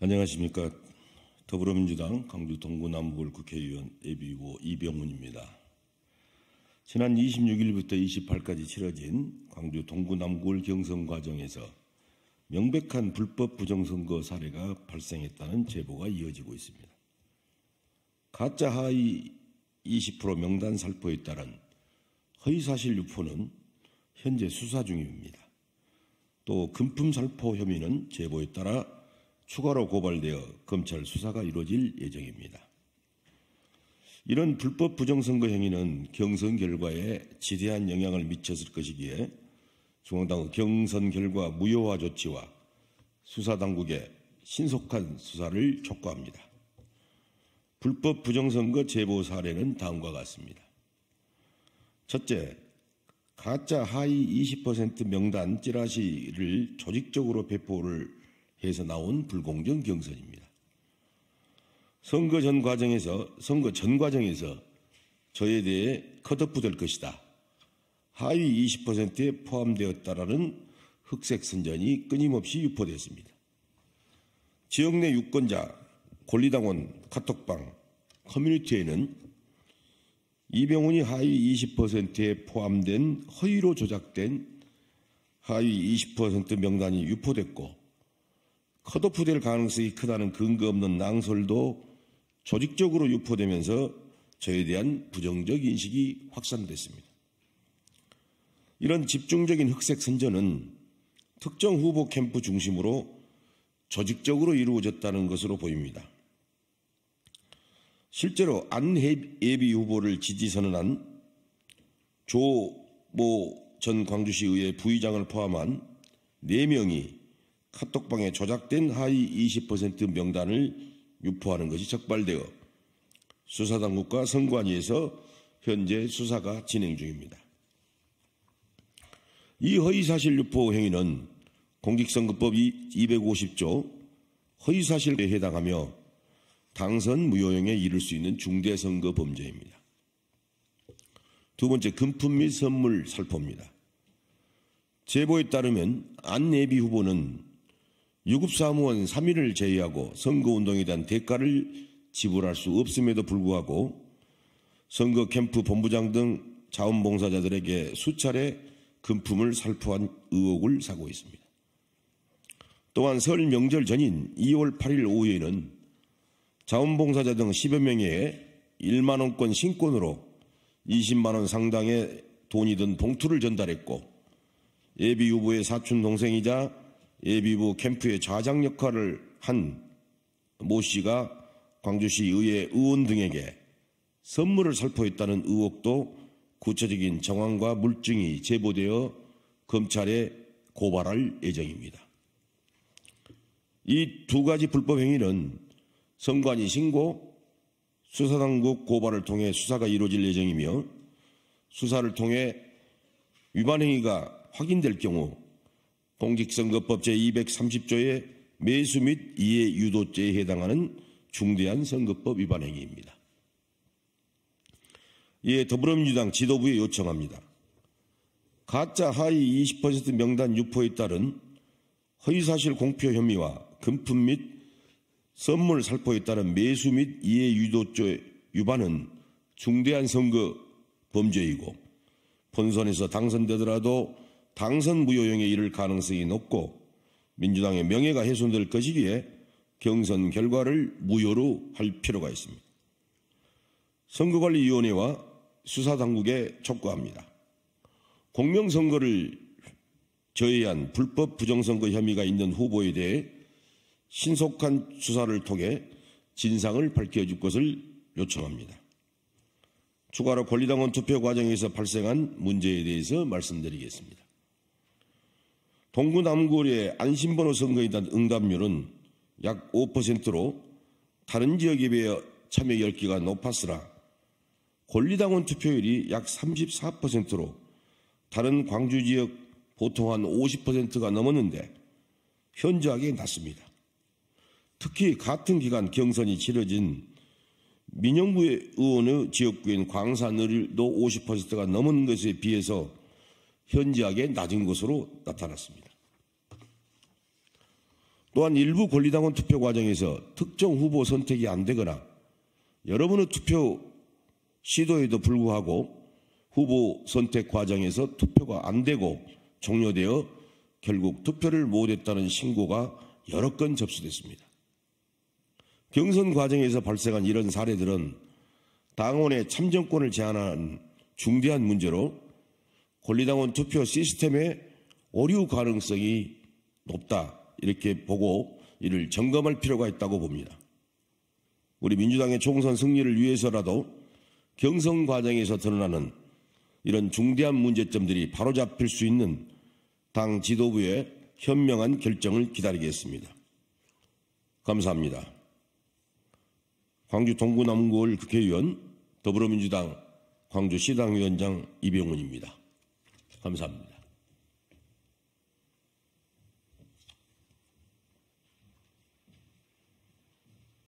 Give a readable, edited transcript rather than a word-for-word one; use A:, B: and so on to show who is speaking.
A: 안녕하십니까. 더불어민주당 광주 동구남구을 국회의원 예비후보 이병훈입니다. 지난 26일부터 28일까지 치러진 광주 동구남구을 경선 과정에서 명백한 불법 부정선거 사례가 발생했다는 제보가 이어지고 있습니다. 가짜 하위 20% 명단 살포에 따른 허위사실 유포는 현재 수사 중입니다. 또 금품 살포 혐의는 제보에 따라 추가로 고발되어 검찰 수사가 이루어질 예정입니다. 이런 불법 부정선거 행위는 경선 결과에 지대한 영향을 미쳤을 것이기에 중앙당은 경선 결과 무효화 조치와 수사당국의 신속한 수사를 촉구합니다. 불법 부정선거 제보 사례는 다음과 같습니다. 첫째, 가짜 하위 20% 명단 찌라시를 조직적으로 배포를 해서 나온 불공정 경선입니다. 선거 전 과정에서 저에 대해 컷오프 될 것이다. 하위 20%에 포함되었다라는 흑색 선전이 끊임없이 유포됐습니다. 지역 내 유권자, 권리당원, 카톡방, 커뮤니티에는 이병훈이 하위 20%에 포함된 허위로 조작된 하위 20% 명단이 유포됐고 컷오프될 가능성이 크다는 근거 없는 낭설도 조직적으로 유포되면서 저에 대한 부정적 인식이 확산됐습니다. 이런 집중적인 흑색 선전은 특정 후보 캠프 중심으로 조직적으로 이루어졌다는 것으로 보입니다. 실제로 안 예비 후보를 지지 선언한 조모 전 광주시의회 부의장을 포함한 4명이 카톡방에 조작된 하위 20% 명단을 유포하는 것이 적발되어 수사당국과 선관위에서 현재 수사가 진행 중입니다. 이 허위사실 유포 행위는 공직선거법 250조 허위사실에 해당하며 당선 무효형에 이를 수 있는 중대선거 범죄입니다. 두 번째, 금품 및 선물 살포입니다. 제보에 따르면 안 예비 후보는 유급사무원 3인을 제외하고 선거운동에 대한 대가를 지불할 수 없음에도 불구하고 선거 캠프 본부장 등 자원봉사자들에게 수차례 금품을 살포한 의혹을 사고 있습니다. 또한 설 명절 전인 2월 8일 오후에는 자원봉사자 등 10여 명에 1만 원권 신권으로 20만 원 상당의 돈이 든 봉투를 전달했고 예비 후보의 사촌 동생이자 예비후보 캠프의 좌장 역할을 한 모 씨가 광주시 의회 의원 등에게 선물을 살포했다는 의혹도 구체적인 정황과 물증이 제보되어 검찰에 고발할 예정입니다. 이 두 가지 불법 행위는 선관위 신고, 수사당국 고발을 통해 수사가 이루어질 예정이며 수사를 통해 위반 행위가 확인될 경우 공직선거법 제230조의 매수 및 이해 유도죄에 해당하는 중대한 선거법 위반 행위입니다. 이에 더불어민주당 지도부에 요청합니다. 가짜 하위 20% 명단 유포에 따른 허위사실 공표 혐의와 금품 및 선물 살포에 따른 매수 및 이해 유도죄 위반은 중대한 선거 범죄이고 본선에서 당선되더라도 당선 무효형에 이를 가능성이 높고 민주당의 명예가 훼손될 것이기에 경선 결과를 무효로 할 필요가 있습니다. 선거관리위원회와 수사당국에 촉구합니다. 공명선거를 저해한 불법 부정선거 혐의가 있는 후보에 대해 신속한 수사를 통해 진상을 밝혀줄 것을 요청합니다. 추가로 권리당원 투표 과정에서 발생한 문제에 대해서 말씀드리겠습니다. 동구남구의 안심번호 선거에 대한 응답률은 약 5%로 다른 지역에 비해 참여 열기가 높았으나 권리당원 투표율이 약 34%로 다른 광주 지역 보통 한 50%가 넘었는데 현저하게 낮습니다. 특히 같은 기간 경선이 치러진 민영부 의원의 지역구인 광산을도 50%가 넘은 것에 비해서 현저하게 낮은 것으로 나타났습니다. 또한 일부 권리당원 투표 과정에서 특정 후보 선택이 안 되거나 여러 번의 투표 시도에도 불구하고 후보 선택 과정에서 투표가 안 되고 종료되어 결국 투표를 못했다는 신고가 여러 건 접수됐습니다. 경선 과정에서 발생한 이런 사례들은 당원의 참정권을 제한하는 중대한 문제로 권리당원 투표 시스템의 오류 가능성이 높다, 이렇게 보고 이를 점검할 필요가 있다고 봅니다. 우리 민주당의 총선 승리를 위해서라도 경선 과정에서 드러나는 이런 중대한 문제점들이 바로잡힐 수 있는 당 지도부의 현명한 결정을 기다리겠습니다. 감사합니다. 광주 동구남구을 국회의원, 더불어민주당 광주시당위원장 이병훈입니다. 감사합니다.